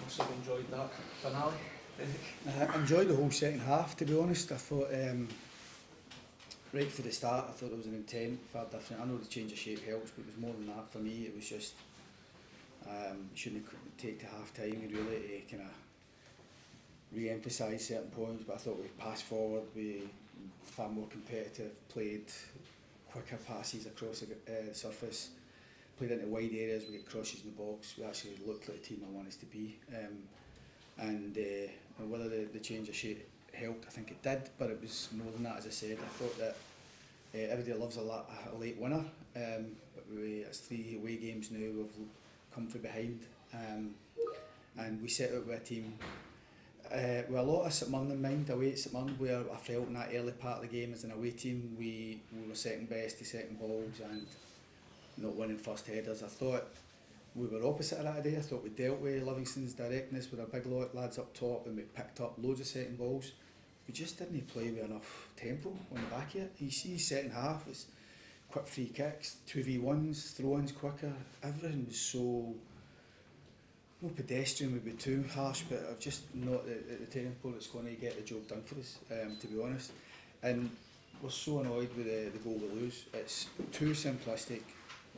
must have enjoyed that finale. I enjoyed the whole second half, to be honest. I thought, right from the start, I thought there was an intent, far different. I know the change of shape helps, but it was more than that for me. It was just, shouldn't take to half time really to kind of re-emphasise certain points, but I thought we passed forward, we far more competitive, played quicker passes across the surface, played into wide areas, we get crosses in the box, we actually looked like the team I want us to be. And whether the change of shape helped, I think it did, but it was more than that. As I said, I thought that everybody loves a late winner, but it's 3 away games now, we've come from behind, and we set out with a team with a lot of St Mirren in mind, away at St Mirren, where I felt in that early part of the game as an away team we were second best to second balls and not winning first headers. I thought we were opposite of that today. I thought we dealt with Livingston's directness with our big lads up top, and we picked up loads of second balls. We just didn't play with enough tempo on the back of it. You see second half, it's quick free kicks, 2v1s, throw-ins quicker, everything was so, no pedestrian would be too harsh, but I've just not at the tempo that's going to get the job done for us, to be honest. And we're so annoyed with the goal we lose. It's too simplistic,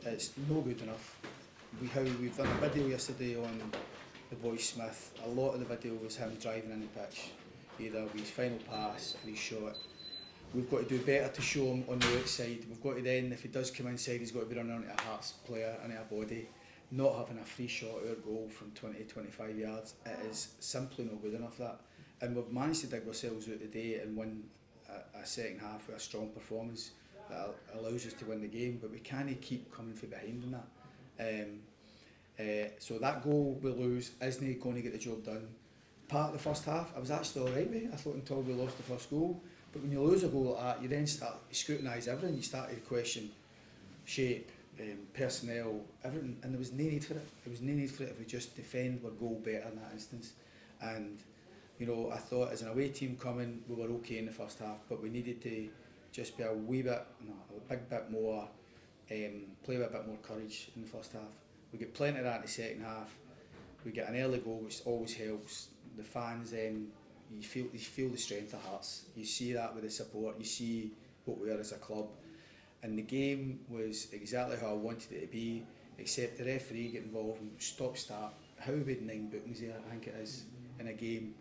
it's no good enough. We've done a video yesterday on the boy Smith. A lot of the video was him driving in the pitch, either with his final pass or his shot. We've got to do better to show him on the outside. We've got to then, if he does come inside, he's got to be running onto a Hearts player, into a body, not having a free shot or goal from 20-25 yards. It is simply not good enough, that. And we've managed to dig ourselves out today and win a second half with a strong performance that allows us to win the game, but we can't keep coming from behind in that. So that goal we lose isn't going to get the job done. Part of the first half, I was actually alright with it, I thought, until we lost the first goal. But when you lose a goal like that, you then start to scrutinise everything. You start to question shape, personnel, everything, and there was no need for it. There was no need for it if we just defend our goal better in that instance. And you know, I thought as an away team coming, we were okay in the first half, but we needed to just be a big bit more, play with a bit more courage in the first half. We get plenty of that in the second half. We get an early goal, which always helps. The fans then, you feel the strength of Hearts. You see that with the support, you see what we are as a club. And the game was exactly how I wanted it to be, except the referee get involved and stop-start. How we had 9 bookings here, I think it is, in a game.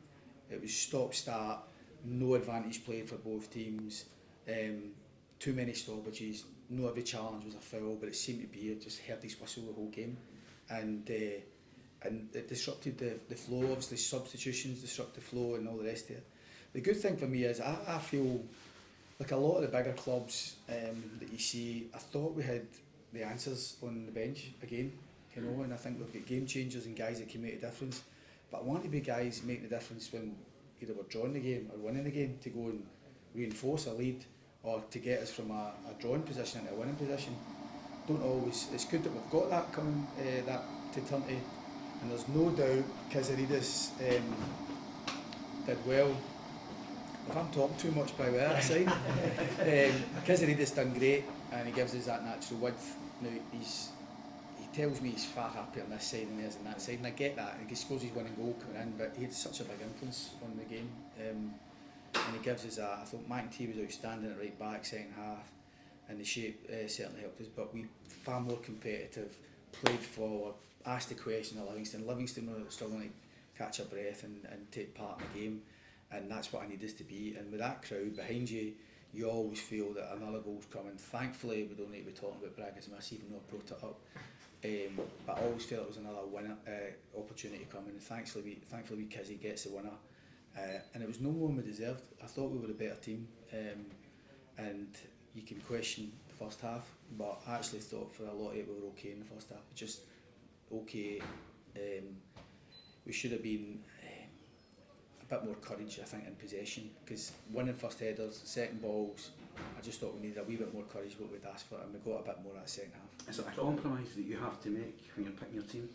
It was stop-start, no advantage played for both teams, too many stoppages. No every challenge was a foul, but it seemed to be, I just heard this whistle the whole game. And it disrupted the flow. Obviously substitutions disrupt the flow and all the rest of it. The good thing for me is I feel like a lot of the bigger clubs that you see, I thought we had the answers on the bench again, you know, and I think we've got game changers and guys that can make a difference. But I want to be guys making the difference when either we're drawing the game or winning the game, to go and reinforce a lead or to get us from a drawing position into a winning position. Don't always, it's good that we've got that coming, that to turn to, and there's no doubt Kazaridis did well. If I'm talking too much by way of sign, Kazaridis done great, and he gives us that natural width. Now he tells me he's far happier on this side than he is on that side, and I get that. He scores his winning goal coming in, but he had such a big influence on the game. And he gives us that. I thought McInnes was outstanding at right back second half, and the shape certainly helped us, but we far more competitive, played forward, asked the question of Livingston. Livingston were struggling to catch a breath and take part in the game, and that's what I need us to be. And with that crowd behind you, you always feel that another goal's coming. Thankfully we don't need to be talking about Braga's miss, even though I brought it up. But I always felt it was another winner opportunity coming, and thankfully Kizzy gets the winner. And it was no more than we deserved. I thought we were a better team, and you can question the first half, but I actually thought for a lot of it we were okay in the first half. Just okay. We should have been a bit more courage, I think, in possession, because winning first headers, second balls, I just thought we needed a wee bit more courage what we'd asked for, and we got a bit more that second half. Is it a compromise that you have to make when you're picking your team?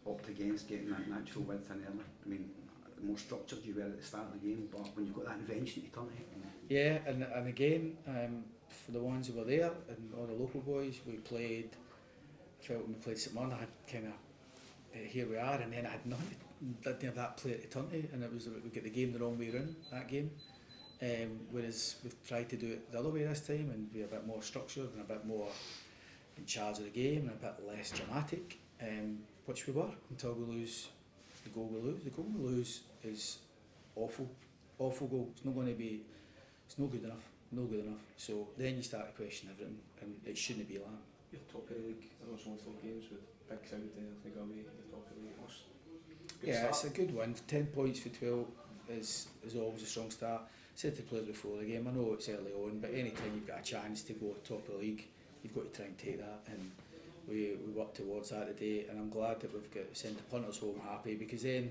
Opt against getting that natural width in early? I mean, the more structured you were at the start of the game, but when you've got that invention to turn it. Yeah, and again, for the ones who were there and all the local boys, we played, I felt when we played St Mirren, I had kind of, here we are, and then I had didn't have that player to turn to, and it was we get the game the wrong way round that game. Whereas we've tried to do it the other way this time and be a bit more structured and a bit more in charge of the game and a bit less dramatic, which we were until we lose the goal we lose. The goal we lose is awful goal. It's not going to be, it's not good enough. So then you start to question everything, and it shouldn't be like that. You're top of the league. I know it's only 4 games with big crowd there. I think I'll be the top of the league. Yeah, it's a good win. 10 points for 12 is always a strong start. I said to players before the game, I know it's early on, but any time you've got a chance to go top of the league, you've got to try and take that, and we worked towards that today, and I'm glad that we've got sent the punters home happy, because then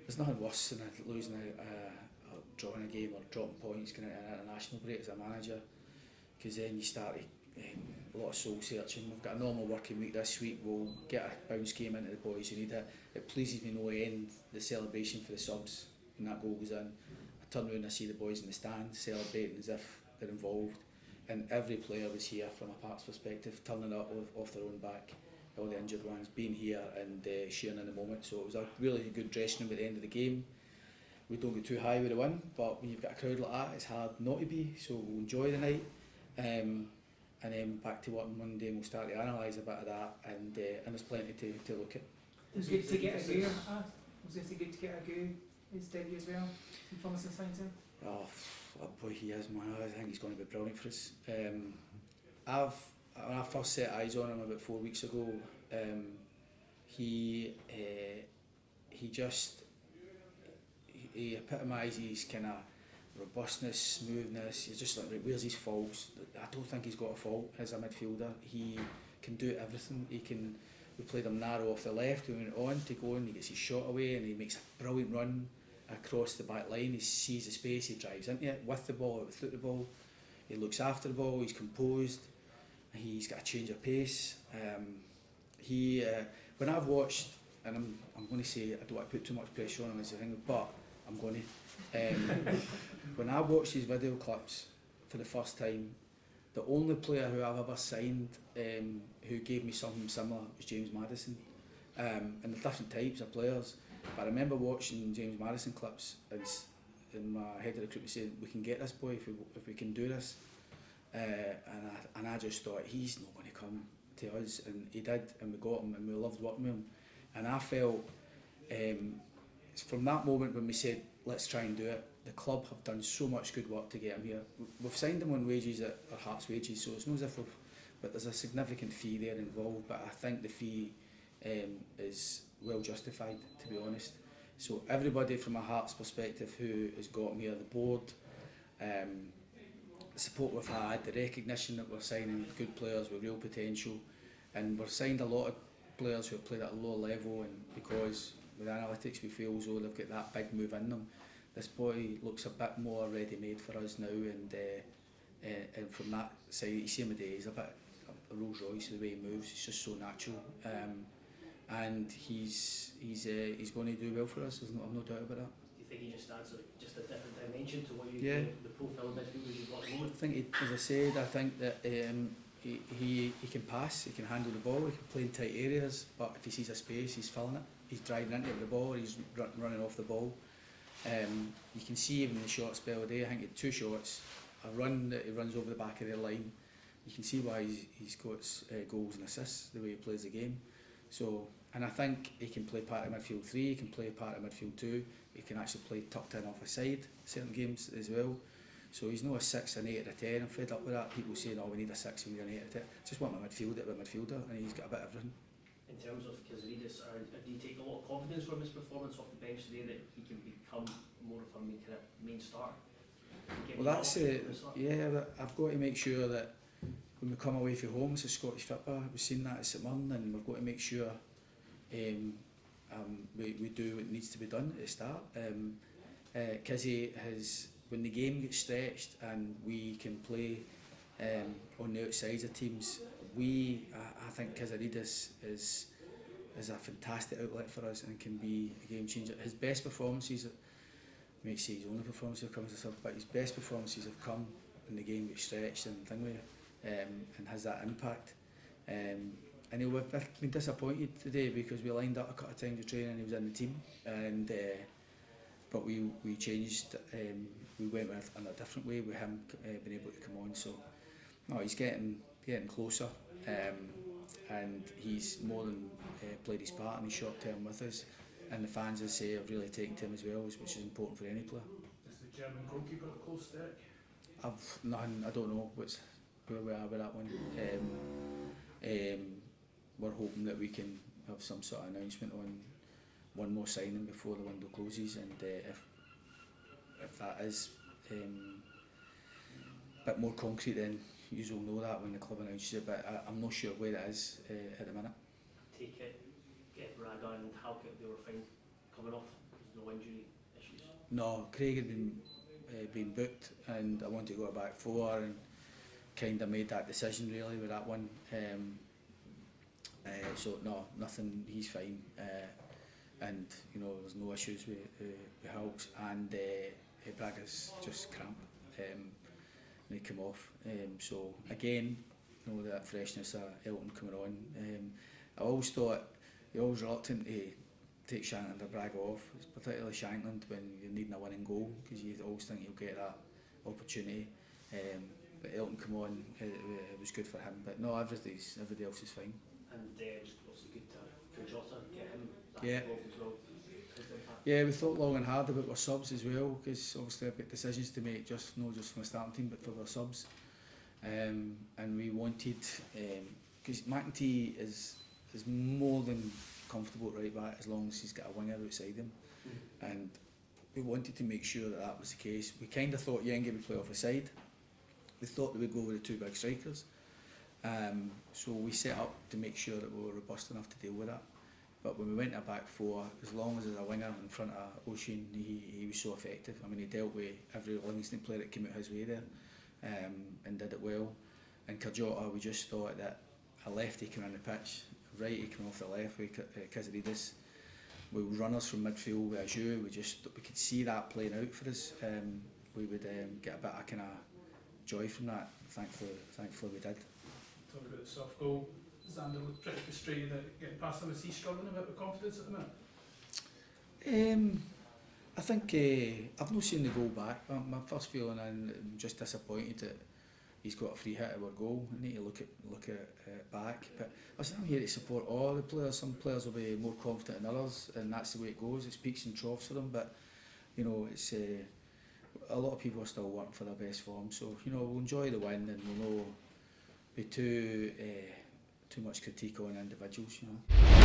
there's nothing worse than losing or drawing a game or dropping points going into an international break as a manager, because then you start a lot of soul searching. We've got a normal working week this week, we'll get a bounce game into the boys who need it. It pleases me no end, the celebration for the subs when that goal goes in. I turn around and I see the boys in the stand celebrating as if they're involved, and every player was here from a Parks perspective, turning up off their own back, all the injured ones being here and sharing in the moment. So it was a really good dressing room at the end of the game. We don't get too high with the win, but when you've got a crowd like that, it's hard not to be. So we'll enjoy the night, and then back to work on Monday, and we'll start to analyse a bit of that, and there's plenty to look at. It was good to get a go. Was it good to get a go? His debut as well. Some promising signs in. Oh boy, he is, man. I think he's going to be brilliant for us. When I first set eyes on him about 4 weeks ago, he epitomises kind of robustness, smoothness. You're just like, right, where's his faults? I don't think he's got a fault as a midfielder. He can do everything. We played him narrow off the left, we went on to go and he gets his shot away and he makes a brilliant run across the back line. He sees the space, he drives into it with the ball, without the ball. He looks after the ball, he's composed, he's got a change of pace. When I've watched, and I'm going to say, I don't want to put too much pressure on him as a thing, but I'm going to. When I watched these video clips for the first time, the only player who I've ever signed who gave me something similar was James Maddison. And there's different types of players, but I remember watching James Maddison clips and my head of recruitment saying, we can get this boy if we can do this. And I just thought, he's not going to come to us, and he did, and we got him, and we loved working with him. And I felt from that moment when we said, let's try and do it, the club have done so much good work to get him here. We've signed him on wages that are Hearts wages, so it's not as if but there's a significant fee there involved, but I think the fee is well justified, to be honest. So everybody from a Hearts perspective who has got him here, the board, the support we've had, the recognition that we're signing good players with real potential, and we've signed a lot of players who have played at a lower level, and because with analytics we feel as though they've got that big move in them. This boy looks a bit more ready-made for us now, and from that side, you see him today, he's a bit a Rolls Royce, the way he moves, it's just so natural, and he's going to do well for us. I've no doubt about that. Do you think he just adds just a different dimension to what you the profile of midfielders you've got at the moment? I think, as I said, I think that he can pass, he can handle the ball, he can play in tight areas, but if he sees a space, he's filling it. He's driving into the ball, he's running off the ball. You can see even in the short spell today, I think he had 2 shots, a run that he runs over the back of their line. You can see why he's got goals and assists, the way he plays the game. So, and I think he can play part of midfield 3, he can play part of midfield 2, he can actually play tucked in off a side certain games as well. So he's not a 6, an 8 or a 10. I'm fed up with that. People saying, oh, we need a 6, we need an 8 or a 10. Just want my midfielder, and he's got a bit of everything. In terms of Kazarides, do you take a lot of confidence from his performance off the bench today that he can become more of a main starter? Well, that's it. Yeah, I've got to make sure that when we come away from home as a Scottish football, we've seen that at St Mirren, and we've got to make sure we do what needs to be done at the start. Kizzy has, when the game gets stretched and we can play on the outsides of teams, I think Kazarides is a fantastic outlet for us and can be a game changer. His best performances, I might say his only performances have come as a sub, but his best performances have come when the game gets stretched and has that impact. and he would have been disappointed today because we lined up a couple of times of training and he was in the team, and but we changed. We went with in a different way with him being able to come on. So no, he's getting closer, and he's more than played his part in his short term with us. And the fans, as I say, have really taken to him as well, which is important for any player. Is the German goalkeeper a close stick? I've nothing. I don't know where we are with that one. We're hoping that we can have some sort of announcement on one more signing before the window closes, and if that is a bit more concrete, then you will know that when the club announces it. But I'm not sure where it is at the minute. Take it, get Braga and Halkett, they were fine coming off. There's no injury issues. No, Craig had been booked, and I wanted to go back four, and kind of made that decision really with that one. So no, nothing. He's fine, and you know there's no issues with Hulks, and Braga's just cramp. They come off. So again, you know that freshness of Elton coming on. I always thought you're always reluctant to take Shankland or Braga off, particularly Shankland when you're needing a winning goal, because you always think you'll get that opportunity. But Elton come on, it was good for him. But no, everybody else is fine. And it was also good to Jota get him back Yeah. involved as well. His impact. Yeah, we thought long and hard about our subs as well, because obviously I've got decisions to make, not just from the starting team, but for our subs. And we wanted, because McInnes is more than comfortable at right back as long as he's got a winger outside him, and we wanted to make sure that was the case. We kind of thought Yenge would play off the side. We thought they would go with the two big strikers. So we set up to make sure that we were robust enough to deal with that. But when we went to a back four, as long as there's a winger in front of Ocean, he was so effective. I mean, he dealt with every Livingston player that came out his way there, and did it well. And Jota, we just thought that a lefty came on the pitch, righty came off the left with Casaridis. We were runners from midfield with Azure. We could see that playing out for us. We would get a bit of kind of joy from that. Thankfully we did. Talking about the soft goal, Xander looked pretty frustrated at getting past him. Is he struggling a bit with confidence at the minute? I think I've not seen the goal back. My first feeling, I'm just disappointed that he's got a free hit at our goal. I need to look at it back. But listen, I'm here to support all the players. Some players will be more confident than others, and that's the way it goes. It peaks and troughs for them. But you know, it's a lot of people are still working for their best form. So you know, we'll enjoy the win, and we'll not be too much critique on individuals. You know.